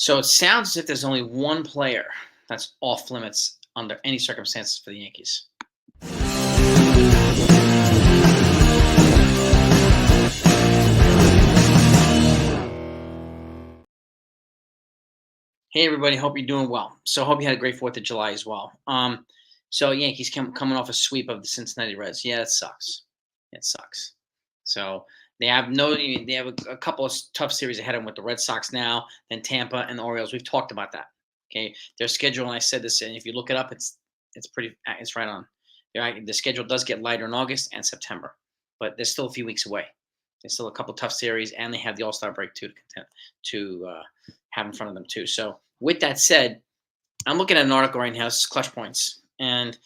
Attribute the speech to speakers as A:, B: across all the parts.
A: So it sounds as if there's only one player that's off limits under any circumstances for the Yankees. Hey everybody, hope you're doing well. So hope you had a great 4th of July as well. So Yankees coming off a sweep of the Cincinnati Reds. Yeah, it sucks. It sucks. So they have a couple of tough series ahead of them with the Red Sox now, then Tampa and the Orioles. We've talked about that. Okay, their schedule, and I said this, and if you look it up, it's right on. The schedule does get lighter in August and September, but there's still a few weeks away. There's still a couple tough series, and they have the All Star break too to have in front of them too. So with that said, I'm looking at an article right now. It's Clutch Points, and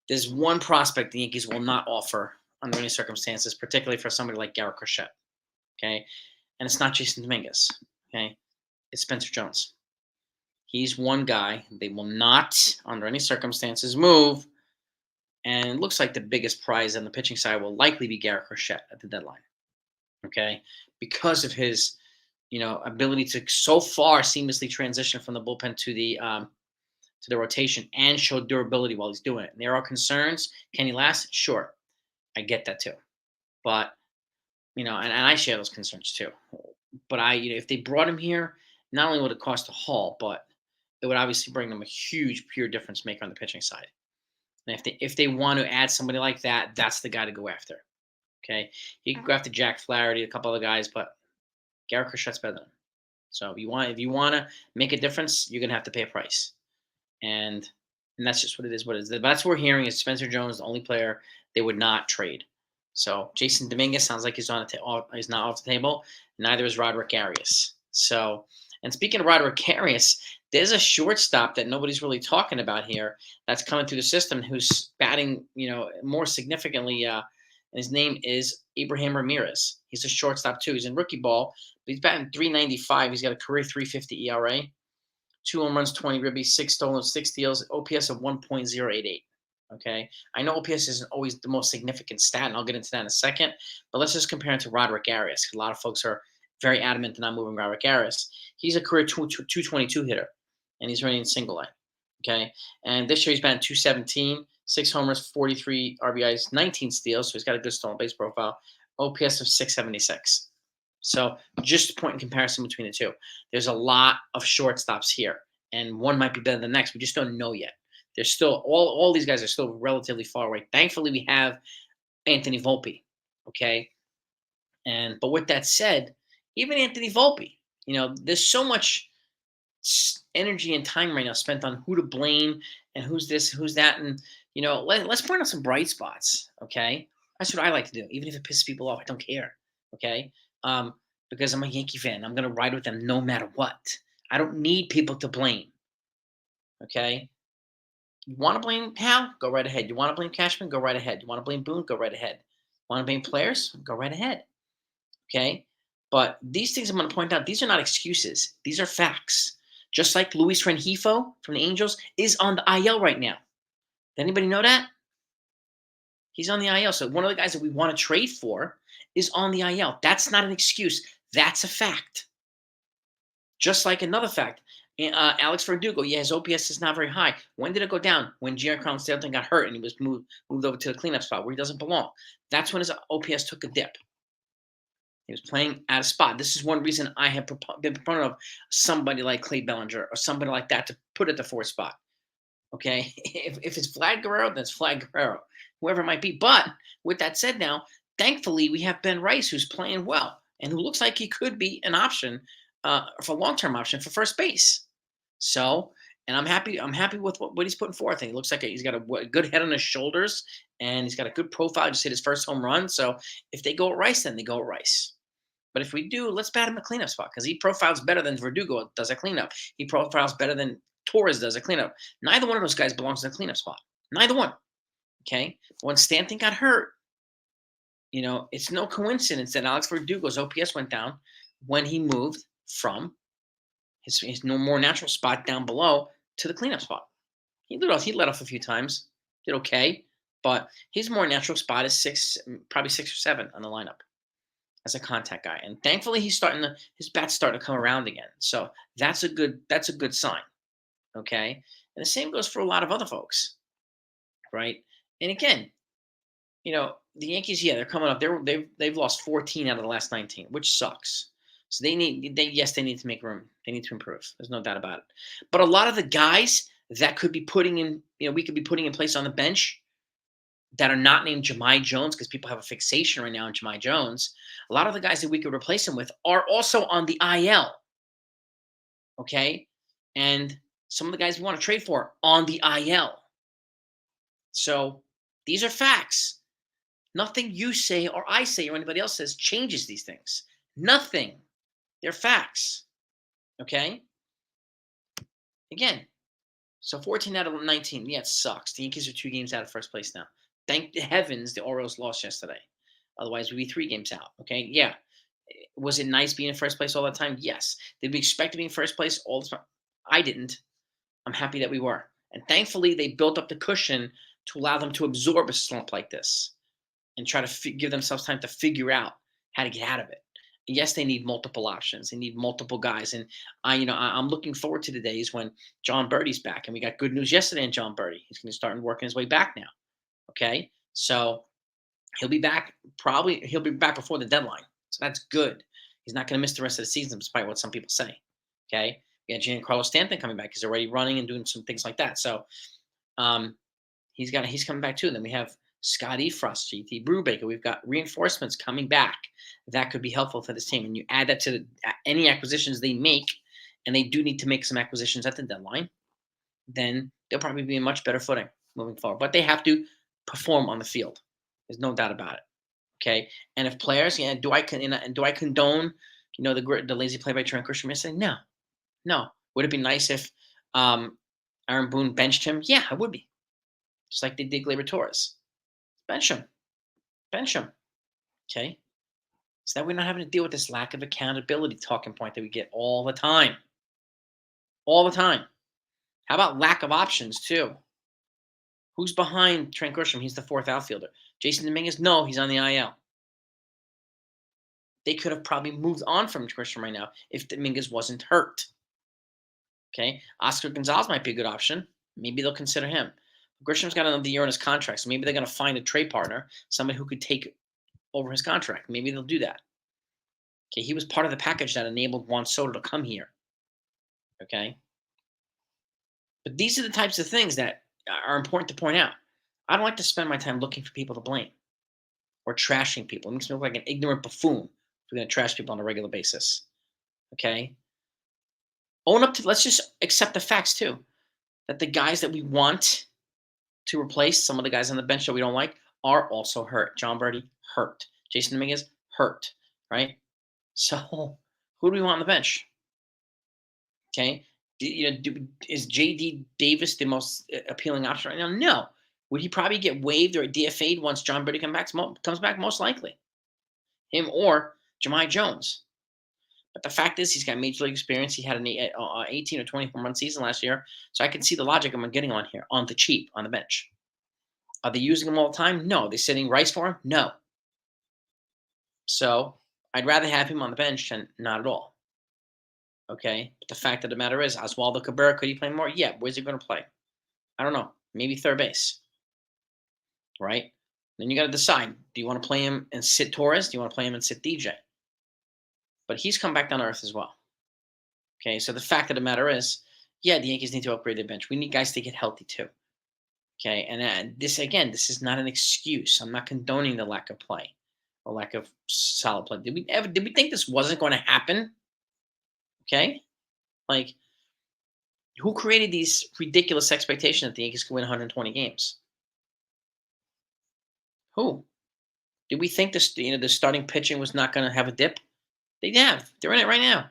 A: there's one prospect the Yankees will not offer under any circumstances, particularly for somebody like Garrett Crochet. Okay, and it's not Jason Dominguez. Okay, it's Spencer Jones. He's one guy they will not, under any circumstances, move. And it looks like the biggest prize on the pitching side will likely be Garrett Crochet at the deadline. Okay, because of his ability to so far seamlessly transition from the bullpen to the rotation and show durability while he's doing it. And there are concerns. Can he last? Sure. I get that too. But, and I share those concerns too. But if they brought him here, not only would it cost a haul, but it would obviously bring them a huge pure difference maker on the pitching side. And if they want to add somebody like that, that's the guy to go after. Okay. You can go after Jack Flaherty, a couple other guys, but Garrett Crochet's better than him. So if you want to make a difference, you're gonna have to pay a price, and that's just what it is. What it is. But that's what we're hearing is Spencer Jones, the only player they would not trade. So Jason Dominguez sounds like he's he's not off the table. Neither is Roderick Arias. So, and speaking of Roderick Arias, there's a shortstop that nobody's really talking about here that's coming through the system who's batting, more significantly. And his name is Abraham Ramirez. He's a shortstop too. He's in rookie ball, but he's batting .395. He's got a career .350 ERA, 2 home runs, 20 ribbies, 6 stolen, 6 steals, OPS of 1.088. Okay, I know OPS isn't always the most significant stat, and I'll get into that in a second. But let's just compare it to Roderick Arias. A lot of folks are very adamant in not moving Roderick Arias. He's a career 222 hitter, and he's running single A. Okay, and this year he's batting .217. 6 homers, 43 RBIs, 19 steals. So he's got a good stolen base profile. OPS of 676. So just a point in comparison between the two. There's a lot of shortstops here, and one might be better than the next. We just don't know yet. There's still all these guys are still relatively far away. Thankfully, we have Anthony Volpe. Okay, but with that said, even Anthony Volpe, there's so much energy and time right now spent on who to blame and who's this, who's that, and let's point out some bright spots. Okay, that's what I like to do, even if it pisses people off. I don't care. Okay, because I'm a Yankee fan. I'm gonna ride with them no matter what. I don't need people to blame. Okay, you want to blame Hal? Go right ahead. You want to blame Cashman? Go right ahead. You want to blame Boone? Go right ahead. Want to blame players? Go right ahead. Okay, but these things I'm going to point out, these are not excuses. These are facts. Just like Luis Rengifo from the Angels is on the IL right now. Did anybody know that? He's on the IL. So one of the guys that we want to trade for is on the IL. That's not an excuse. That's a fact. Just like another fact, Alex Verdugo, his OPS is not very high. When did it go down? When Giancarlo Stanton got hurt and he was moved over to the cleanup spot where he doesn't belong. That's when his OPS took a dip. He was playing out of spot. This is one reason I have been proponent of somebody like Clay Bellinger or somebody like that to put at the 4th spot. Okay, if it's Vlad Guerrero, then it's Vlad Guerrero, whoever it might be. But with that said, now thankfully we have Ben Rice who's playing well and who looks like he could be an option for a long-term option for first base. So, and I'm happy with what he's putting forth. And he looks like he's got a good head on his shoulders and he's got a good profile. Just hit his first home run. So if they go at Rice, then they go at Rice. But if we do, let's bat him a cleanup spot because he profiles better than Verdugo does a cleanup. He profiles better than Torres does a cleanup. Neither one of those guys belongs in the cleanup spot. Neither one. Okay? When Stanton got hurt, it's no coincidence that Alex Verdugo's OPS went down when he moved from his no more natural spot down below to the cleanup spot. He let off a few times, did okay, but his more natural spot is probably 6 or 7 on the lineup. as a contact guy, and thankfully his bat's starting to come around again. So that's a good sign. Okay, and the same goes for a lot of other folks, right? And again, the Yankees, yeah, they're coming up. They've lost 14 out of the last 19, which sucks. So they need to make room. They need to improve. There's no doubt about it. But a lot of the guys that could be we could be putting in place on the bench that are not named Jahmai Jones, because people have a fixation right now on Jahmai Jones. A lot of the guys that we could replace him with are also on the IL. Okay, and some of the guys we want to trade for on the IL. So these are facts. Nothing you say or I say or anybody else says changes these things. Nothing. They're facts. Okay? Again, so 14 out of 19. Yeah, it sucks. The Yankees are 2 games out of first place now. Thank the heavens the Orioles lost yesterday. Otherwise, we'd be 3 games out. Okay? Yeah. Was it nice being in first place all the time? Yes. Did we expect to be in first place all the time? I didn't. I'm happy that we were. And thankfully, they built up the cushion to allow them to absorb a slump like this and try to give themselves time to figure out how to get out of it. Yes, they need multiple options. They need multiple guys, and I'm looking forward to the days when John Birdie's back. And we got good news yesterday on John Birdie. He's going to start working his way back now. Okay, so he'll be back. Probably he'll be back before the deadline. So that's good. He's not going to miss the rest of the season, despite what some people say. Okay, we got Giancarlo Stanton coming back. He's already running and doing some things like that. So he's coming back too. Then we have Scotty Frost, GT Brubaker. We've got reinforcements coming back that could be helpful for this team. And you add that to any acquisitions they make, and they do need to make some acquisitions at the deadline, then they'll probably be in much better footing moving forward. But they have to perform on the field. There's no doubt about it. Okay. And if players, do I condone, the lazy play by Trent Grisham? I say no. Would it be nice if Aaron Boone benched him? Yeah, it would be. Just like they did Gleyber Torres. Bench him. Okay. So that we're not having to deal with this lack of accountability talking point that we get all the time. All the time. How about lack of options, too? Who's behind Trent Grisham? He's the 4th outfielder. Jason Dominguez? No, he's on the IL. They could have probably moved on from Grisham right now if Dominguez wasn't hurt. Okay. Oscar Gonzalez might be a good option. Maybe they'll consider him. Grisham's got another year on his contract, so maybe they're going to find a trade partner, somebody who could take over his contract. Maybe they'll do that. Okay, he was part of the package that enabled Juan Soto to come here. Okay? But these are the types of things that are important to point out. I don't like to spend my time looking for people to blame or trashing people. It makes me look like an ignorant buffoon if we're going to trash people on a regular basis. Okay? Let's just accept the facts too, that the guys that we want to replace some of the guys on the bench that we don't like are also hurt. John Birdie, hurt. Jason Dominguez, hurt. Right? So who do we want on the bench? Okay. Is J.D. Davis the most appealing option right now? No. Would he probably get waived or DFA'd once John Birdie comes back? Most likely. Him or Jahmai Jones. But the fact is, he's got major league experience. He had an 18 or 24-month season last year. So I can see the logic I'm getting on here, on the cheap, on the bench. Are they using him all the time? No. Are they sitting rice for him? No. So I'd rather have him on the bench than not at all. Okay? But the fact of the matter is, Oswaldo Cabrera, could he play more? Yeah. Where's he going to play? I don't know. Maybe third base. Right? Then you got to decide. Do you want to play him and sit Torres? Do you want to play him and sit DJ? But he's come back down to earth as well. Okay, so the fact of the matter is, yeah, the Yankees need to upgrade their bench. We need guys to get healthy too. Okay, and this is not an excuse. I'm not condoning the lack of play or lack of solid play. Did we think this wasn't going to happen? Okay, like who created these ridiculous expectations that the Yankees could win 120 games? Who? Did we think the starting pitching was not going to have a dip? They have. They're in it right now.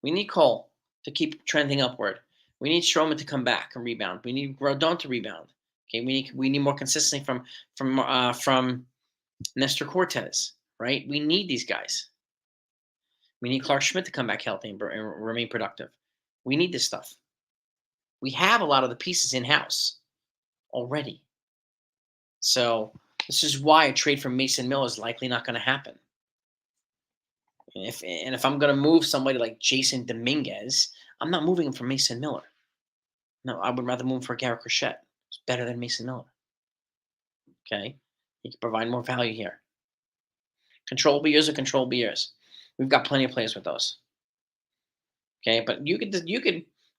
A: We need Cole to keep trending upward. We need Stroman to come back and rebound. We need Rodon to rebound. Okay, we need more consistency from Nestor Cortez. Right? We need these guys. We need Clark Schmidt to come back healthy and remain productive. We need this stuff. We have a lot of the pieces in house already. So this is why a trade for Mason Miller is likely not going to happen. And if I'm gonna move somebody like Jason Dominguez, I'm not moving him for Mason Miller. No, I would rather move him for Garrett Crochet. It's better than Mason Miller. Okay, he can provide more value here. Controllable years are controllable years. We've got plenty of players with those. Okay, but you could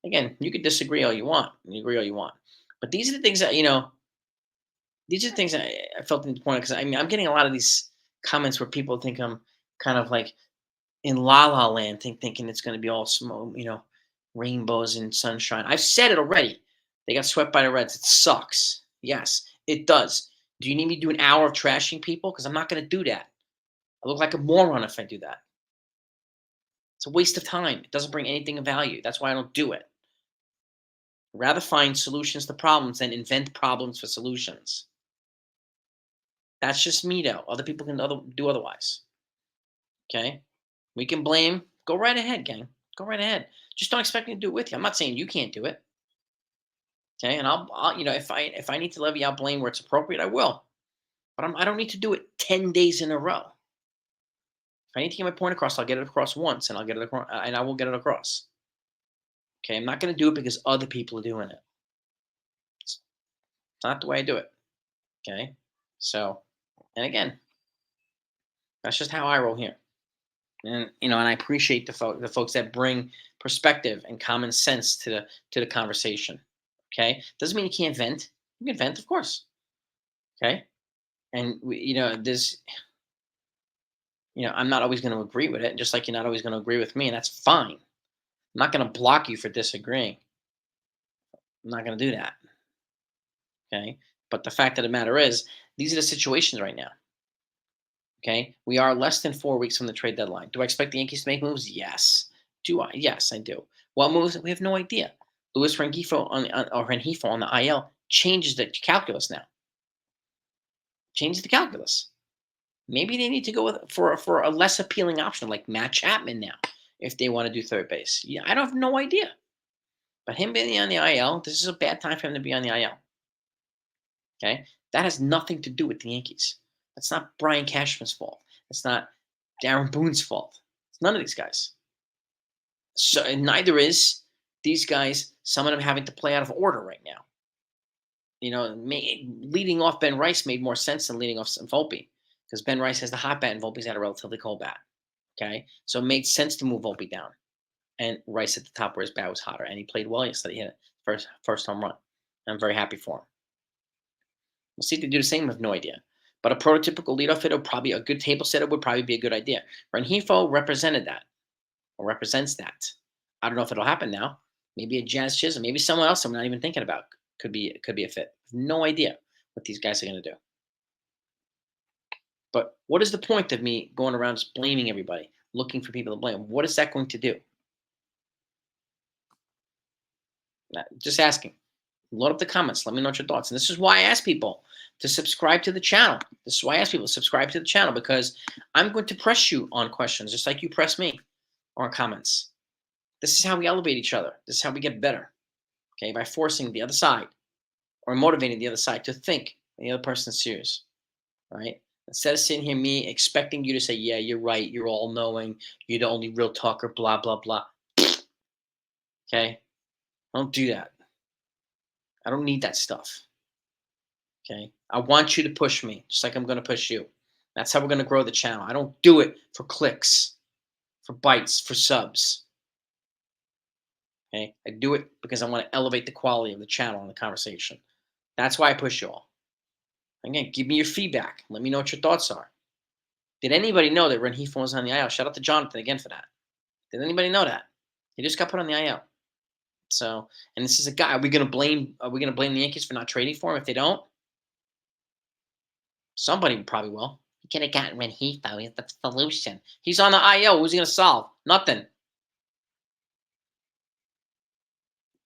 A: again, you could disagree all you want, and you agree all you want. But these are the things that these are the things that I felt the point because I mean I'm getting a lot of these comments where people think I'm kind of like in La La Land, thinking it's going to be all smoke, rainbows and sunshine. I've said it already. They got swept by the Reds. It sucks. Yes, it does. Do you need me to do an hour of trashing people? Because I'm not going to do that. I look like a moron if I do that. It's a waste of time. It doesn't bring anything of value. That's why I don't do it. I'd rather find solutions to problems than invent problems for solutions. That's just me, though. Other people can do otherwise. Okay? We can blame. Go right ahead, gang. Go right ahead. Just don't expect me to do it with you. I'm not saying you can't do it. Okay? And I'll if I need to levy out blame where it's appropriate, I will. But I don't need to do it 10 days in a row. If I need to get my point across, I'll get it across once, and I'll get it across, and I will get it across. Okay? I'm not going to do it because other people are doing it. It's not the way I do it. Okay? So, and again, that's just how I roll here. And I appreciate the folks that bring perspective and common sense to the conversation. Okay, doesn't mean you can't vent. You can vent, of course. Okay, and this, I'm not always going to agree with it, just like you're not always going to agree with me, and that's fine. I'm not going to block you for disagreeing. I'm not going to do that. Okay, but the fact of the matter is, these are the situations right now. Okay, we are less than 4 weeks from the trade deadline. Do I expect the Yankees to make moves? Yes. Do I? Yes, I do. What moves? We have no idea. Luis Rengifo on the IL changes the calculus now. Changes the calculus. Maybe they need to go for a less appealing option like Matt Chapman now if they want to do third base. Yeah, I don't have no idea. But him being on the IL, this is a bad time for him to be on the IL. Okay, that has nothing to do with the Yankees. That's not Brian Cashman's fault. It's not Darren Boone's fault. It's none of these guys. So and neither is these guys. Some of them having to play out of order right now. Leading off Ben Rice made more sense than leading off Volpe because Ben Rice has the hot bat and Volpe's had a relatively cold bat. Okay, so it made sense to move Volpe down and Rice at the top where his bat was hotter, and he played well yesterday. He hit first home run. I'm very happy for him. We'll see if they do the same. I have no idea. But a prototypical leadoff hitter, probably a good table setter, would probably be a good idea. Rengifo represented that, or represents that. I don't know if it'll happen now. Maybe a Jazz Chisholm, maybe someone else I'm not even thinking about could be a fit. No idea what these guys are going to do. But what is the point of me going around just blaming everybody, looking for people to blame? What is that going to do? Just asking. Load up the comments. Let me know what your thoughts. And this is why I ask people to subscribe to the channel. This is why I ask people to subscribe to the channel because I'm going to press you on questions just like you press me on comments. This is how we elevate each other. This is how we get better. Okay, by forcing the other side or motivating the other side to think the other person's serious. All right? Instead of sitting here, me expecting you to say, yeah, you're right, you're all knowing, you're the only real talker, blah, blah, blah. Okay? Don't do that. I don't need that stuff. Okay? I want you to push me, just like I'm going to push you. That's how we're going to grow the channel. I don't do it for clicks, for bites, for subs. Okay? I do it because I want to elevate the quality of the channel and the conversation. That's why I push you all. Again, give me your feedback. Let me know what your thoughts are. Did anybody know that Rengifo was on the IL? Shout out to Jonathan again for that. Did anybody know that? He just got put on the IL. So, and this is a guy. Are we gonna blame the Yankees for not trading for him if they don't? Somebody probably will. He could have gotten Rengifo. He's the solution. He's on the IL. Who's he gonna solve? Nothing.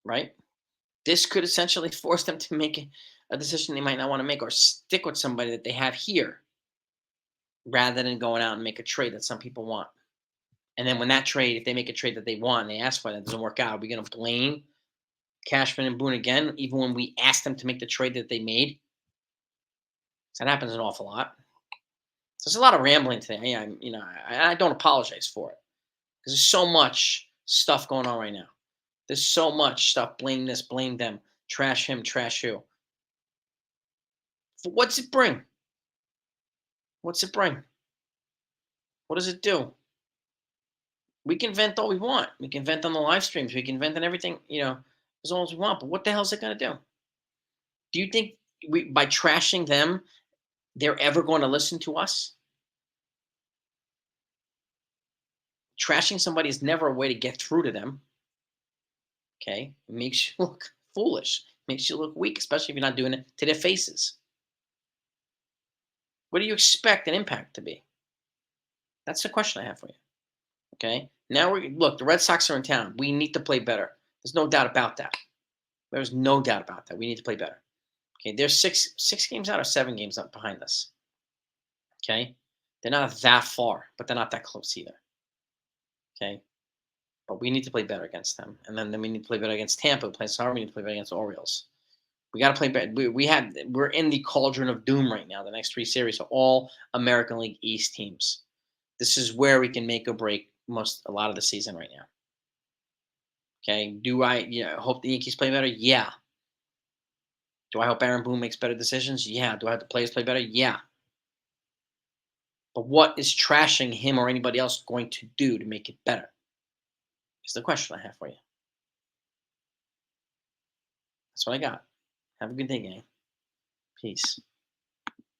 A: Right? This could essentially force them to make a decision they might not want to make or stick with somebody that they have here rather than going out and make a trade that some people want. And then when that trade, if they make a trade that they want and they ask for it, that doesn't work out, are we going to blame Cashman and Boone again, even when we asked them to make the trade that they made? So that happens an awful lot. So there's a lot of rambling today. I don't apologize for it because there's so much stuff going on right now. There's so much stuff. Blame this, blame them, trash him, trash you. What's it bring? What's it bring? What does it do? We can vent all we want. We can vent on the live streams. We can vent on everything, as long as we want. But what the hell is it going to do? Do you think by trashing them, they're ever going to listen to us? Trashing somebody is never a way to get through to them. Okay, it makes you look foolish. Makes you look weak, especially if you're not doing it to their faces. What do you expect an impact to be? That's the question I have for you. Okay. Now look. The Red Sox are in town. We need to play better. There's no doubt about that. There's no doubt about that. We need to play better. Okay. They're six games out or 7 games up behind us. Okay. They're not that far, but they're not that close either. Okay. But we need to play better against them, and then we need to play better against Tampa. We need to play better against the Orioles. We got to play better. We're in the cauldron of doom right now. The next 3 series are all American League East teams. This is where we can make or break a lot of the season right now. Okay. Do I hope the Yankees play better? Yeah. Do I hope Aaron Boone makes better decisions? Yeah. Do I hope the players play better? Yeah. But what is trashing him or anybody else going to do to make it better? Is the question I have for you. That's what I got. Have a good day, gang. Peace.